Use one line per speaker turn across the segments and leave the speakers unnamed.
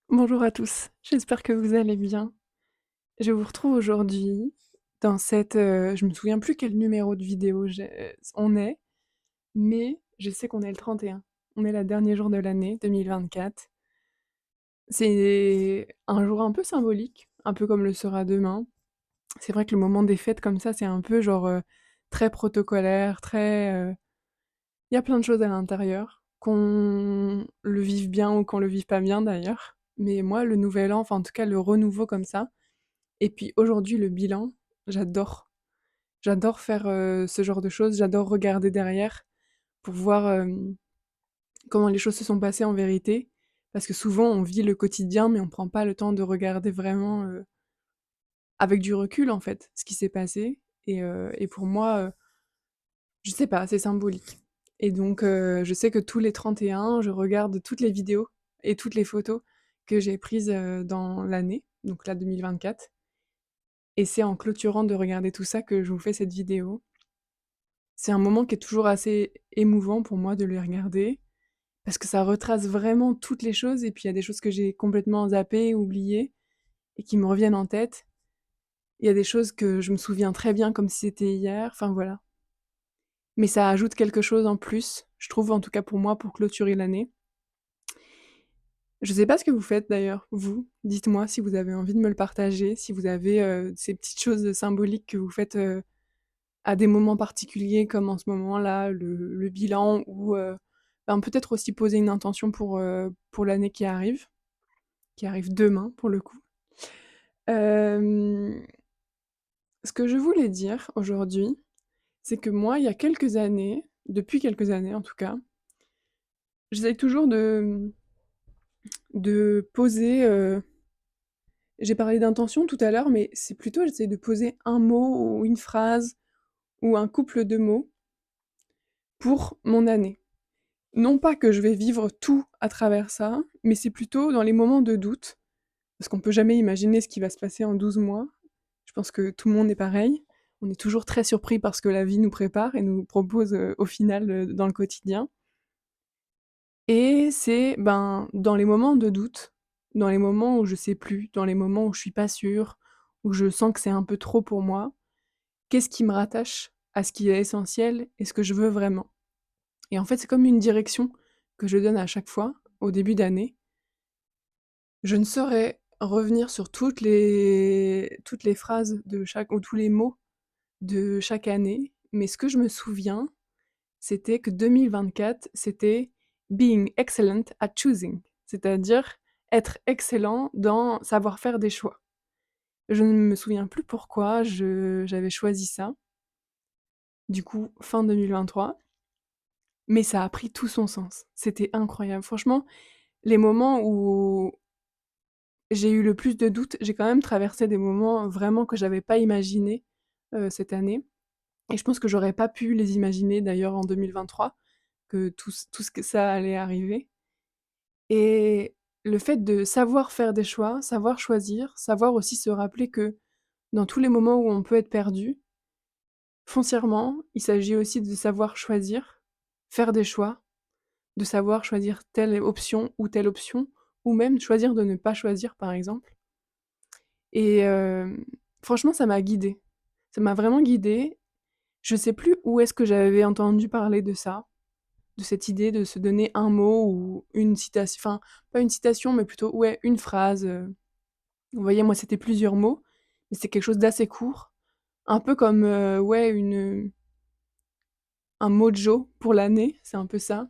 Bonjour à tous, j'espère que vous allez bien. Je vous retrouve aujourd'hui dans je me souviens plus quel numéro de vidéo on est, mais je sais qu'on est le 31. On est le dernier jour de l'année 2024. C'est un jour un peu symbolique, un peu comme le sera demain. C'est vrai que le moment des fêtes comme ça, c'est un peu très protocolaire, il y a plein de choses à l'intérieur, qu'on le vive bien ou qu'on le vive pas bien d'ailleurs. Mais moi, le nouvel an, enfin en tout cas le renouveau comme ça, et puis aujourd'hui, le bilan, j'adore. J'adore faire ce genre de choses, j'adore regarder derrière pour voir comment les choses se sont passées en vérité. Parce que souvent, on vit le quotidien, mais on prend pas le temps de regarder vraiment avec du recul, en fait, ce qui s'est passé. Et pour moi, je sais pas, c'est symbolique. Et donc, je sais que tous les 31, je regarde toutes les vidéos et toutes les photos que j'ai prises dans l'année, donc là 2024. Et c'est en clôturant de regarder tout ça que je vous fais cette vidéo. C'est un moment qui est toujours assez émouvant pour moi de les regarder, parce que ça retrace vraiment toutes les choses, et puis il y a des choses que j'ai complètement zappées, oubliées, et qui me reviennent en tête. Il y a des choses que je me souviens très bien comme si c'était hier, enfin voilà. Mais ça ajoute quelque chose en plus, je trouve en tout cas pour moi, pour clôturer l'année. Je sais pas ce que vous faites d'ailleurs, vous. Dites-moi si vous avez envie de me le partager, si vous avez ces petites choses symboliques que vous faites à des moments particuliers comme en ce moment-là, le bilan ou ben, peut-être aussi poser une intention pour l'année qui arrive demain pour le coup. Hem, Ce que je voulais dire aujourd'hui, c'est que moi, il y a quelques années, depuis quelques années en tout cas, j'essaye toujours de poser, j'ai parlé d'intention tout à l'heure, mais c'est plutôt j'essaie de poser un mot ou une phrase ou un couple de mots pour mon année. Non pas que je vais vivre tout à travers ça, mais c'est plutôt dans les moments de doute, parce qu'on peut jamais imaginer ce qui va se passer en 12 mois. Je pense que tout le monde est pareil. On est toujours très surpris par ce que la vie nous prépare et nous propose au final dans le quotidien. Et c'est ben dans les moments de doute, dans les moments où je sais plus, dans les moments où je suis pas sûre, où je sens que c'est un peu trop pour moi, qu'est-ce qui me rattache à ce qui est essentiel et ce que je veux vraiment. Et en fait, c'est comme une direction que je donne à chaque fois, au début d'année. Je ne saurais revenir sur toutes les phrases de chaque ou tous les mots de chaque année, mais ce que je me souviens, c'était que 2024, c'était being excellent at choosing, c'est-à-dire être excellent dans savoir faire des choix. Je ne me souviens plus pourquoi j'avais choisi ça, du coup, fin 2023, mais ça a pris tout son sens. C'était incroyable. Franchement, les moments où j'ai eu le plus de doutes, j'ai quand même traversé des moments vraiment que j'avais pas imaginés cette année. Et je pense que j'aurais pas pu les imaginer d'ailleurs en 2023, que tout ce que ça allait arriver. Et le fait de savoir faire des choix, savoir choisir, savoir aussi se rappeler que dans tous les moments où on peut être perdu, foncièrement, il s'agit aussi de savoir choisir, faire des choix, de savoir choisir telle option, ou même choisir de ne pas choisir par exemple. Et franchement, ça m'a guidée. Ça m'a vraiment guidée. Je sais plus où est-ce que j'avais entendu parler de ça, de cette idée de se donner un mot ou une citation, enfin, pas une citation, mais plutôt, ouais, une phrase. Vous voyez, moi, c'était plusieurs mots, mais c'est quelque chose d'assez court. Un peu comme, ouais, un mojo pour l'année, c'est un peu ça.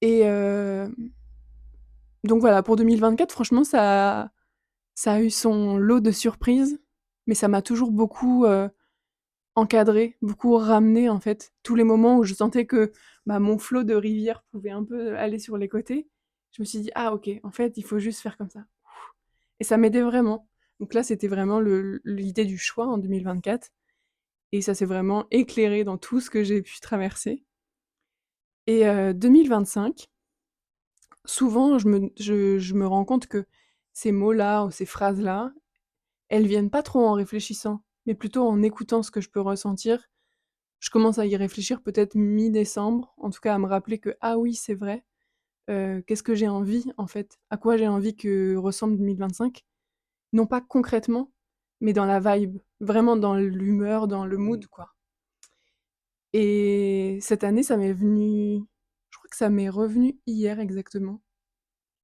Et donc voilà, pour 2024, franchement, ça a eu son lot de surprises, mais ça m'a toujours beaucoup encadré, beaucoup ramené en fait. Tous les moments où je sentais que bah, mon flot de rivière pouvait un peu aller sur les côtés, je me suis dit, ah ok, en fait, il faut juste faire comme ça. Et ça m'aidait vraiment. Donc là, c'était vraiment l'idée du choix en 2024. Et ça s'est vraiment éclairé dans tout ce que j'ai pu traverser. Et 2025, souvent, je me rends compte que ces mots-là ou ces phrases-là, elles viennent pas trop en réfléchissant, mais plutôt en écoutant ce que je peux ressentir. Je commence à y réfléchir peut-être mi-décembre, en tout cas à me rappeler que ah oui, c'est vrai, qu'est-ce que j'ai envie, en fait? À quoi j'ai envie que ressemble 2025? Non pas concrètement, mais dans la vibe, vraiment dans l'humeur, dans le mood, quoi. Et cette année, ça m'est venu je crois que ça m'est revenu hier exactement.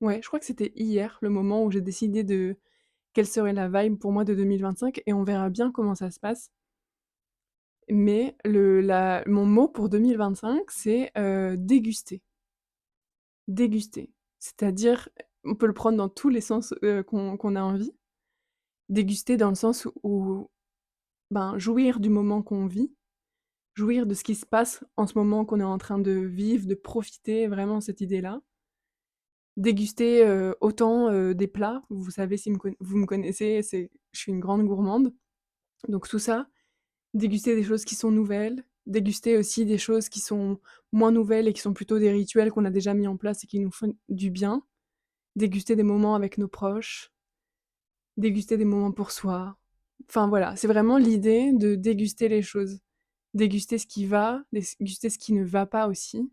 Ouais, je crois que c'était hier, le moment où j'ai décidé de quelle serait la vibe pour moi de 2025 et on verra bien comment ça se passe. Mais mon mot pour 2025, c'est, déguster. Déguster. C'est-à-dire, on peut le prendre dans tous les sens, qu'on a envie. Déguster dans le sens où, ben, jouir du moment qu'on vit, jouir de ce qui se passe en ce moment qu'on est en train de vivre, de profiter, vraiment cette idée-là. Déguster, autant, des plats, vous savez si vous me connaissez, je suis une grande gourmande, donc tout ça, déguster des choses qui sont nouvelles, déguster aussi des choses qui sont moins nouvelles et qui sont plutôt des rituels qu'on a déjà mis en place et qui nous font du bien, déguster des moments avec nos proches, déguster des moments pour soi. Enfin voilà, c'est vraiment l'idée de déguster les choses. Déguster ce qui va, déguster ce qui ne va pas aussi.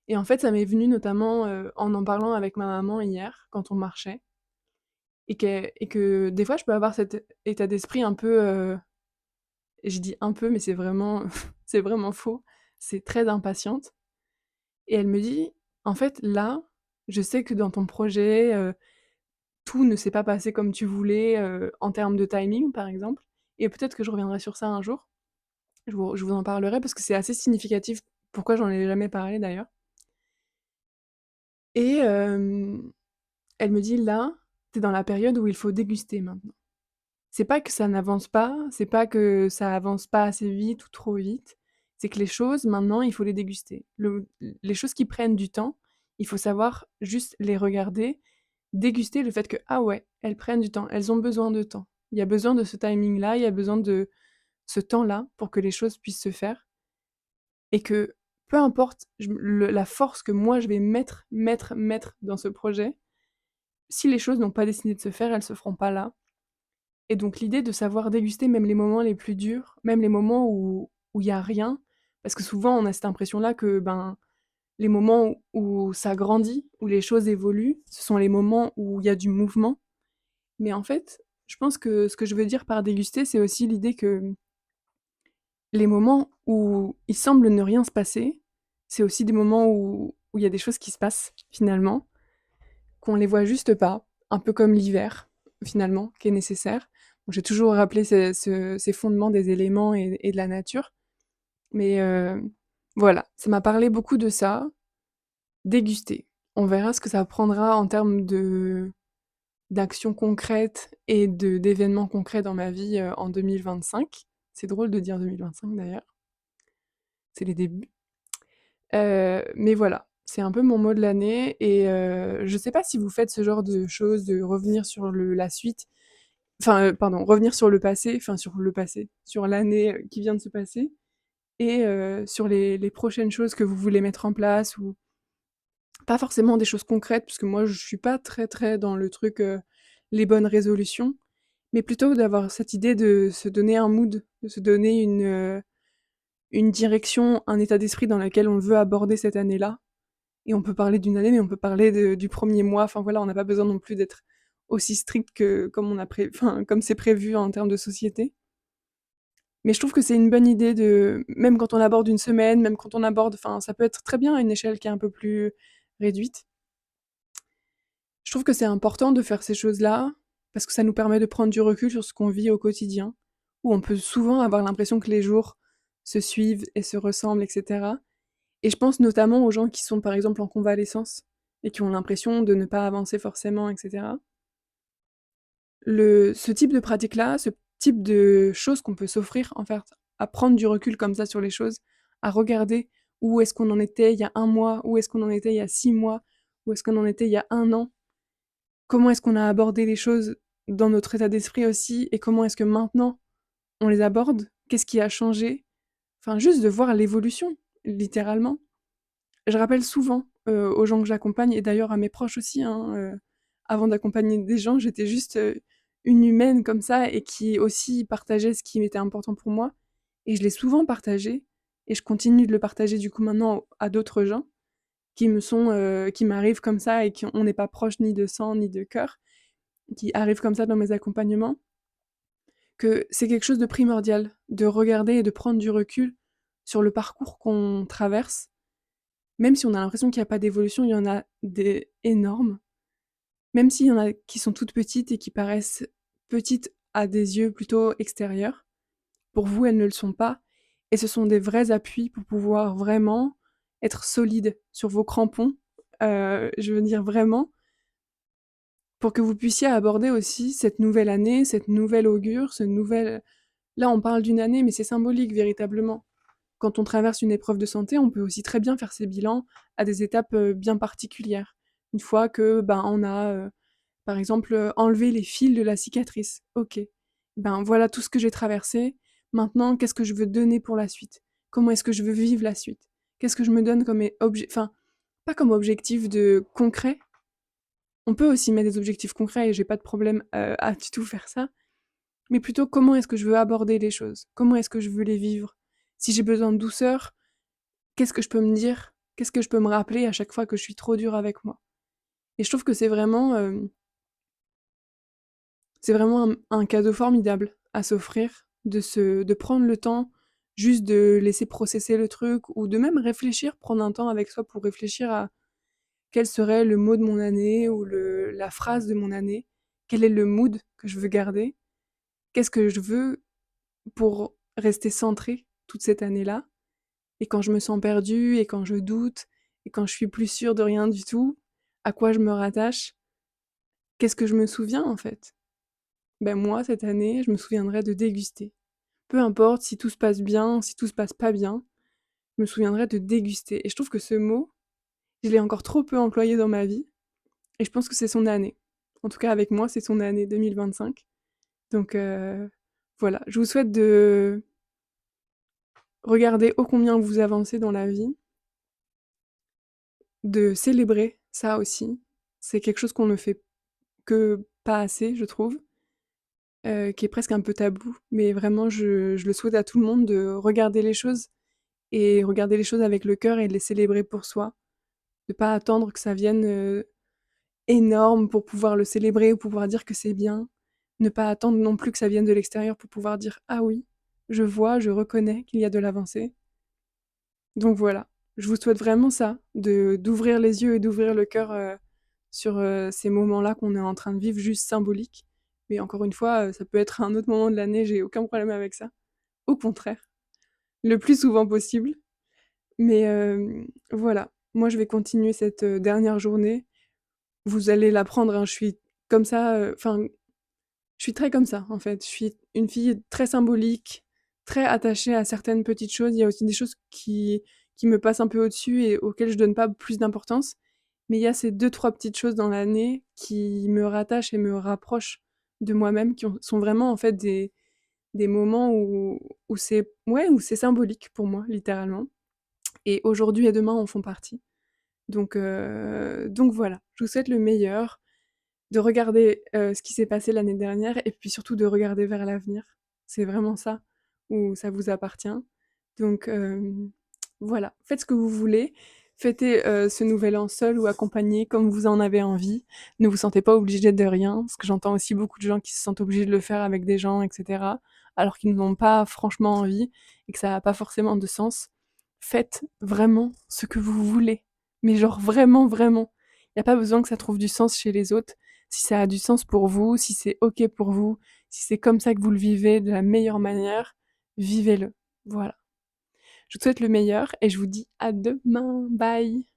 Et en fait, ça m'est venu notamment, en parlant avec ma maman hier, quand on marchait et que des fois je peux avoir cet état d'esprit un peu, je dis un peu, mais c'est vraiment c'est vraiment faux, c'est très impatiente et elle me dit: «En fait, là, je sais que dans ton projet, tout ne s'est pas passé comme tu voulais, en termes de timing, par exemple et peut-être que je reviendrai sur ça un jour. Je vous en parlerai parce que c'est assez significatif, pourquoi j'en ai jamais parlé d'ailleurs et elle me dit: «Là, tu es dans la période où il faut déguster maintenant». C'est pas que ça n'avance pas, c'est pas que ça avance pas assez vite ou trop vite, c'est que les choses maintenant, il faut les déguster. Les choses qui prennent du temps, il faut savoir juste les regarder, déguster le fait que: «Ah ouais, elles prennent du temps, elles ont besoin de temps». Il y a besoin de ce timing-là, il y a besoin de ce temps-là pour que les choses puissent se faire et que peu importe la force que moi je vais mettre dans ce projet, si les choses n'ont pas décidé de se faire, elles se feront pas là. Et donc l'idée de savoir déguster même les moments les plus durs, même les moments où il y a rien, parce que souvent on a cette impression-là que, ben, les moments où ça grandit, où les choses évoluent, ce sont les moments où il y a du mouvement. Mais en fait, je pense que ce que je veux dire par déguster, c'est aussi l'idée que les moments où il semble ne rien se passer, c'est aussi des moments où il y a des choses qui se passent finalement, qu'on les voit juste pas, un peu comme l'hiver, finalement, qui est nécessaire. Bon, j'ai toujours rappelé ces fondements des éléments et de la nature, mais voilà, ça m'a parlé beaucoup de ça. Déguster. On verra ce que ça prendra en termes d'actions concrètes et d'événements concrets dans ma vie en 2025. C'est drôle de dire 2025 d'ailleurs, c'est les débuts. Mais voilà, c'est un peu mon mot de l'année et je sais pas si vous faites ce genre de choses, de revenir sur la suite, enfin, pardon, revenir sur le passé, enfin sur le passé, sur l'année, qui vient de se passer et sur les prochaines choses que vous voulez mettre en place ou pas forcément des choses concrètes, parce que moi je suis pas très, très dans le truc, les bonnes résolutions, mais plutôt d'avoir cette idée de se donner un mood, de se donner une direction, un état d'esprit dans lequel on veut aborder cette année-là. Et on peut parler d'une année, mais on peut parler du premier mois. Enfin voilà, on n'a pas besoin non plus d'être aussi strict que enfin, comme c'est prévu en termes de société. Mais je trouve que c'est une bonne idée de, même quand on aborde une semaine, même quand on aborde, enfin, ça peut être très bien à une échelle qui est un peu plus réduite. Je trouve que c'est important de faire ces choses-là parce que ça nous permet de prendre du recul sur ce qu'on vit au quotidien, où on peut souvent avoir l'impression que les jours se suivent et se ressemblent, etc. Et je pense notamment aux gens qui sont par exemple en convalescence et qui ont l'impression de ne pas avancer forcément, et cetera. Ce type de pratique-là, ce type de choses qu'on peut s'offrir, en fait, à prendre du recul comme ça sur les choses, à regarder où est-ce qu'on en était il y a un mois, où est-ce qu'on en était il y a 6 mois, où est-ce qu'on en était il y a un an, comment est-ce qu'on a abordé les choses dans notre état d'esprit aussi et comment est-ce que maintenant on les aborde, qu'est-ce qui a changé, enfin juste de voir l'évolution, littéralement. Je rappelle souvent, aux gens que j'accompagne et d'ailleurs à mes proches aussi, hein, avant d'accompagner des gens, j'étais juste, une humaine comme ça et qui aussi partageait ce qui était important pour moi et je l'ai souvent partagé et je continue de le partager du coup maintenant à d'autres gens qui m'arrivent comme ça et qu'on n'est pas proche ni de sang ni de cœur, qui arrivent comme ça dans mes accompagnements, que c'est quelque chose de primordial, de regarder et de prendre du recul sur le parcours qu'on traverse. Même si on a l'impression qu'il y a pas d'évolution, il y en a des énormes. Même s'il y en a qui sont toutes petites et qui paraissent petites à des yeux plutôt extérieurs, pour vous, elles ne le sont pas. Et ce sont des vrais appuis pour pouvoir vraiment être solide sur vos crampons. Je veux dire vraiment, pour que vous puissiez aborder aussi cette nouvelle année, cette nouvelle augure, ce nouvel... Là, on parle d'une année, mais c'est symbolique véritablement. Quand on traverse une épreuve de santé, on peut aussi très bien faire ses bilans à des étapes bien particulières. Une fois que ben on a, par exemple, enlevé les fils de la cicatrice. Ok, ben voilà tout ce que j'ai traversé. Maintenant, qu'est-ce que je veux donner pour la suite? Comment est-ce que je veux vivre la suite? Qu'est-ce que je me donne comme objet, enfin pas comme objectif de concret. On peut aussi mettre des objectifs concrets et j'ai pas de problème à du tout faire ça. Mais plutôt comment est-ce que je veux aborder les choses? Comment est-ce que je veux les vivre? Si j'ai besoin de douceur, qu'est-ce que je peux me dire? Qu'est-ce que je peux me rappeler à chaque fois que je suis trop dure avec moi? Et je trouve que c'est vraiment un cadeau formidable à s'offrir, de prendre le temps juste de laisser processer le truc ou de même réfléchir, prendre un temps avec soi pour réfléchir à quel serait le mot de mon année ou la phrase de mon année, quel est le mood que je veux garder, qu'est-ce que je veux pour rester centrée toute cette année-là. Et quand je me sens perdue et quand je doute et quand je suis plus sûre de rien du tout, à quoi je me rattache? Qu'est-ce que je me souviens en fait? Ben moi, cette année, je me souviendrai de déguster. Peu importe si tout se passe bien, si tout se passe pas bien, je me souviendrai de déguster. Et je trouve que ce mot, je l'ai encore trop peu employé dans ma vie. Et je pense que c'est son année. En tout cas, avec moi, c'est son année 2025. Donc voilà, je vous souhaite de regarder ô combien vous avancez dans la vie, de célébrer ça aussi. C'est quelque chose qu'on ne fait que pas assez, je trouve, qui est presque un peu tabou. Mais vraiment, je le souhaite à tout le monde de regarder les choses et regarder les choses avec le cœur et de les célébrer pour soi. De pas attendre que ça vienne énorme pour pouvoir le célébrer ou pour pouvoir dire que c'est bien. Ne pas attendre non plus que ça vienne de l'extérieur pour pouvoir dire ah oui, je vois, je reconnais qu'il y a de l'avancée. Donc voilà, je vous souhaite vraiment ça, de d'ouvrir les yeux et d'ouvrir le cœur sur ces moments-là qu'on est en train de vivre, juste symboliques. Mais encore une fois, ça peut être un autre moment de l'année, j'ai aucun problème avec ça. Au contraire, le plus souvent possible. Mais voilà, moi je vais continuer cette dernière journée. Vous allez l'apprendre, hein, je suis comme ça, enfin, je suis très comme ça en fait. Je suis une fille très symbolique, très attachée à certaines petites choses. Il y a aussi des choses qui me passent un peu au-dessus et auxquelles je donne pas plus d'importance. Mais il y a ces deux trois petites choses dans l'année qui me rattachent et me rapprochent de moi-même, sont vraiment en fait des moments où c'est ouais, où c'est symbolique pour moi, littéralement. Et aujourd'hui et demain en font partie. Donc voilà, je vous souhaite le meilleur, de regarder, ce qui s'est passé l'année dernière et puis surtout de regarder vers l'avenir. C'est vraiment ça, où ça vous appartient. Donc voilà, faites ce que vous voulez, fêtez, ce nouvel an seul ou accompagné comme vous en avez envie. Ne vous sentez pas obligé de rien, parce que j'entends aussi beaucoup de gens qui se sentent obligés de le faire avec des gens et cetera, alors qu'ils n'ont pas franchement envie et que ça a pas forcément de sens. Faites vraiment ce que vous voulez, mais genre vraiment, vraiment. Il y a pas besoin que ça trouve du sens chez les autres. Si ça a du sens pour vous, si c'est OK pour vous, si c'est comme ça que vous le vivez de la meilleure manière, vivez-le. Voilà. Je vous souhaite le meilleur et je vous dis à demain. Bye!